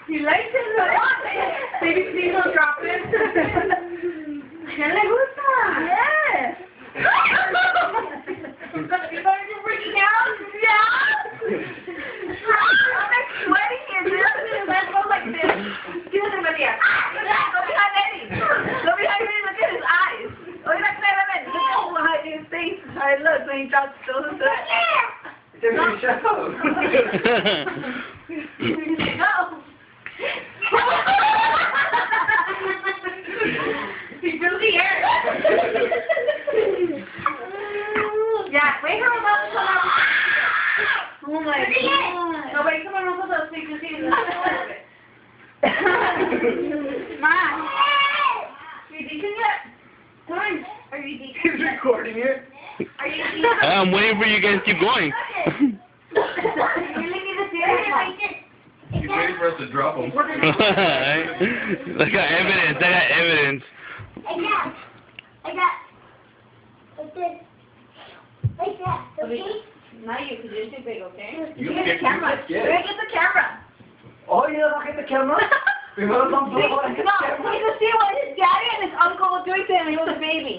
He likes it a lot. Maybe please don't drop it. ¿Qué le gusta? Yes. You freaking out? Yeah. I'm sweating here. Let's go like this. Give it to Maria. Go behind Eddie. Go behind me. Look at his eyes. Look at that. Look at behind his face. I look when he drops those. It's a show. No. He blew the air. Yeah, wait for my mom to come out. Oh my god. No, wait, come on, Uncle, so you can see the Mom. Are you decent yet? Come on. Are you decent He's recording it. Are you decent? I'm waiting for you guys to keep going. You really need to see it. He's waiting for us to drop him. I got evidence. I got. Like this. Like that. Okay? Not you, because you're too big, okay? You Get get the camera. you get. Where get the camera? Oh, yeah, look at the camera. Primero son No, todos. you can see what his daddy and his uncle were doing to him when he was a baby.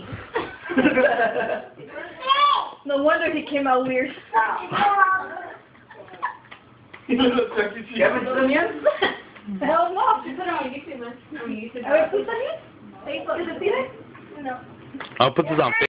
No wonder he came out weird. ¿Quieres también? Hell no, she put it on YouTube, man. On YouTube. A ver, ¿tú también? Facebook. ¿Te pide? No. I'll put this on Facebook.